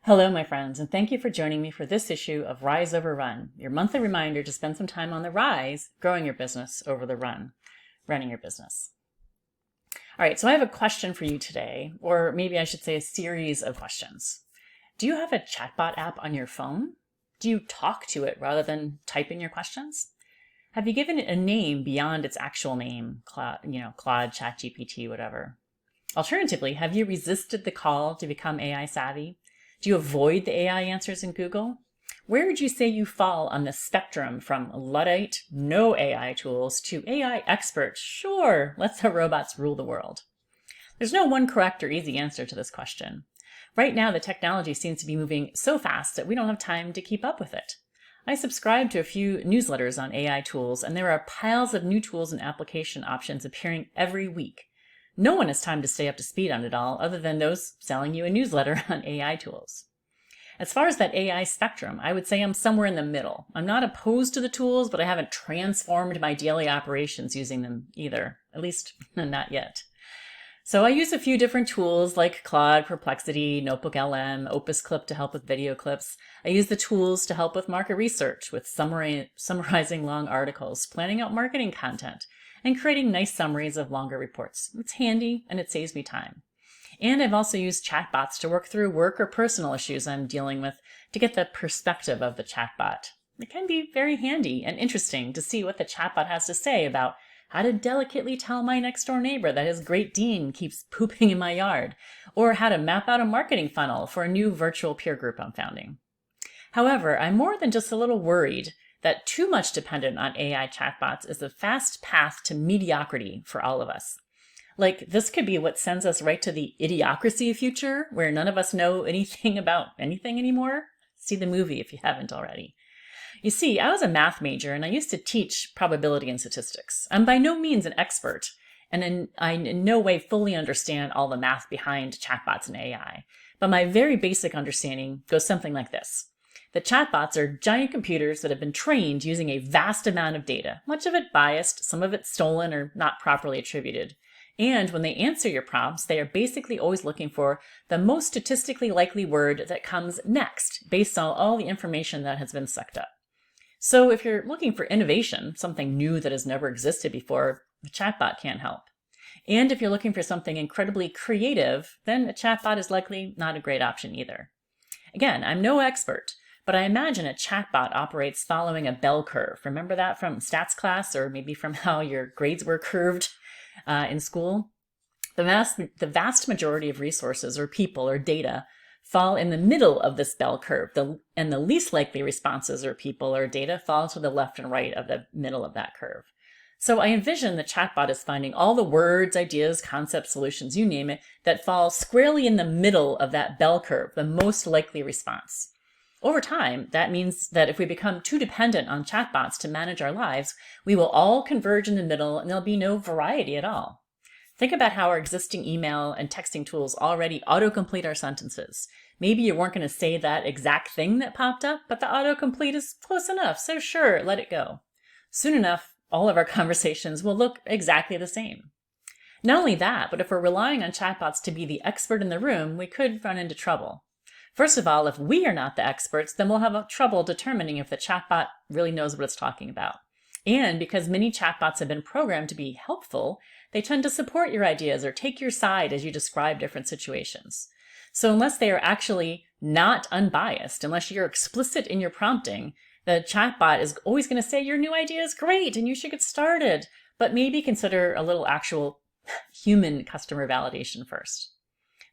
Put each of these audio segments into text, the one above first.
Hello, my friends, and thank you for joining me for this issue of Rise Over Run, your monthly reminder to spend some time on the rise, growing your business over the run, running your business. All right, so I have a question for you today, or maybe I should say a series of questions. Do you have a chatbot app on your phone? Do you talk to it rather than type in your questions? Have you given it a name beyond its actual name, Claude, ChatGPT, whatever? Alternatively, have you resisted the call to become AI savvy? Do you avoid the AI answers in Google? Where would you say you fall on the spectrum from Luddite, no AI tools, to AI expert, sure, let the robots rule the world? There's no one correct or easy answer to this question. Right now, the technology seems to be moving so fast that we don't have time to keep up with it. I subscribe to a few newsletters on AI tools, and there are piles of new tools and application options appearing every week. No one has time to stay up to speed on it all, other than those selling you a newsletter on AI tools. As far as that AI spectrum, I would say I'm somewhere in the middle. I'm not opposed to the tools, but I haven't transformed my daily operations using them either, at least not yet. So I use a few different tools like Claude, Perplexity, Notebook LM, Opus Clip to help with video clips. I use the tools to help with market research, with summarizing long articles, planning out marketing content, and creating nice summaries of longer reports. It's handy and it saves me time. And I've also used chatbots to work through work or personal issues I'm dealing with to get the perspective of the chatbot. It can be very handy and interesting to see what the chatbot has to say about how to delicately tell my next door neighbor that his Great Dane keeps pooping in my yard, or how to map out a marketing funnel for a new virtual peer group I'm founding. However, I'm more than just a little worried that too much dependent on AI chatbots is a fast path to mediocrity for all of us. Like, this could be what sends us right to the idiocracy future, where none of us know anything about anything anymore. See the movie if you haven't already. You see, I was a math major and I used to teach probability and statistics. I'm by no means an expert, and I in no way fully understand all the math behind chatbots and AI. But my very basic understanding goes something like this. The chatbots are giant computers that have been trained using a vast amount of data, much of it biased, some of it stolen or not properly attributed. And when they answer your prompts, they are basically always looking for the most statistically likely word that comes next, based on all the information that has been sucked up. So if you're looking for innovation, something new that has never existed before, a chatbot can't help. And if you're looking for something incredibly creative, then a chatbot is likely not a great option either. Again, I'm no expert, but I imagine a chatbot operates following a bell curve. Remember that from stats class, or maybe from how your grades were curved in school? The vast majority of resources or people or data fall in the middle of this bell curve, and the least likely responses or people or data fall to the left and right of the middle of that curve. So I envision the chatbot is finding all the words, ideas, concepts, solutions, you name it, that fall squarely in the middle of that bell curve, the most likely response. Over time, that means that if we become too dependent on chatbots to manage our lives, we will all converge in the middle and there'll be no variety at all. Think about how our existing email and texting tools already autocomplete our sentences. Maybe you weren't going to say that exact thing that popped up, but the autocomplete is close enough, so sure, let it go. Soon enough, all of our conversations will look exactly the same. Not only that, but if we're relying on chatbots to be the expert in the room, we could run into trouble. First of all, if we are not the experts, then we'll have trouble determining if the chatbot really knows what it's talking about. And because many chatbots have been programmed to be helpful, they tend to support your ideas or take your side as you describe different situations. So unless they are actually not unbiased, unless you're explicit in your prompting, the chatbot is always going to say your new idea is great and you should get started, but maybe consider a little actual human customer validation first.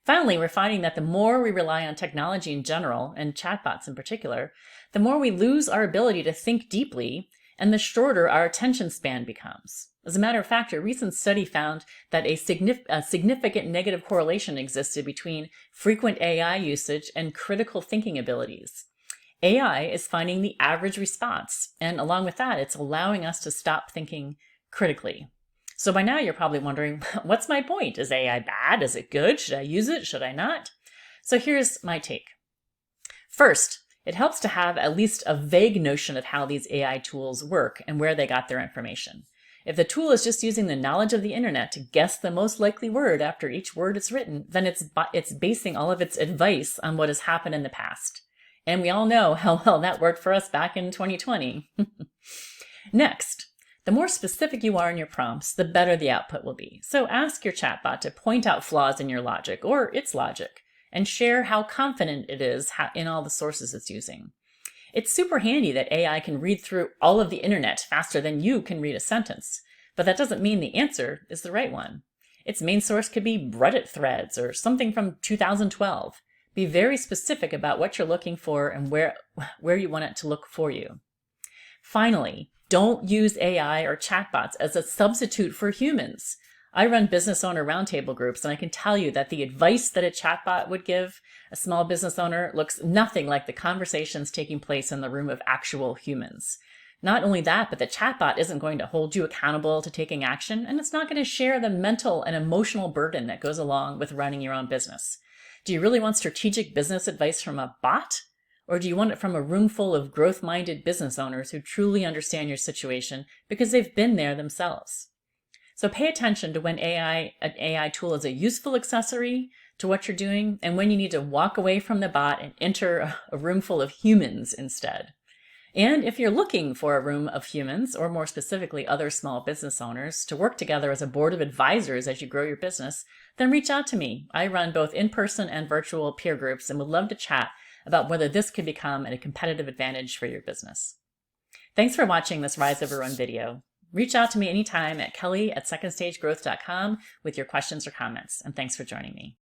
Finally, we're finding that the more we rely on technology in general, and chatbots in particular, the more we lose our ability to think deeply and the shorter our attention span becomes. As a matter of fact, a recent study found that a significant negative correlation existed between frequent AI usage and critical thinking abilities. AI is finding the average response, and along with that, it's allowing us to stop thinking critically. So by now you're probably wondering, what's my point? Is AI bad? Is it good? Should I use it? Should I not? So here's my take. First, it helps to have at least a vague notion of how these AI tools work and where they got their information. If the tool is just using the knowledge of the internet to guess the most likely word after each word is written, then it's basing all of its advice on what has happened in the past. And we all know how well that worked for us back in 2020. Next, the more specific you are in your prompts, the better the output will be. So ask your chatbot to point out flaws in your logic or its logic and share how confident it is in all the sources it's using. It's super handy that AI can read through all of the internet faster than you can read a sentence, but that doesn't mean the answer is the right one. Its main source could be Reddit threads or something from 2012. Be very specific about what you're looking for and where you want it to look for you. Finally, don't use AI or chatbots as a substitute for humans. I run business owner roundtable groups, and I can tell you that the advice that a chatbot would give a small business owner looks nothing like the conversations taking place in the room of actual humans. Not only that, but the chatbot isn't going to hold you accountable to taking action, and it's not going to share the mental and emotional burden that goes along with running your own business. Do you really want strategic business advice from a bot? Or do you want it from a room full of growth-minded business owners who truly understand your situation because they've been there themselves? So pay attention to when an AI tool is a useful accessory to what you're doing and when you need to walk away from the bot and enter a room full of humans instead. And if you're looking for a room of humans, or more specifically other small business owners, to work together as a board of advisors as you grow your business, then reach out to me. I run both in-person and virtual peer groups and would love to chat about whether this could become a competitive advantage for your business. Thanks for watching this Rise Over Run video. Reach out to me anytime at kelly@secondstagegrowth.com with your questions or comments, and thanks for joining me.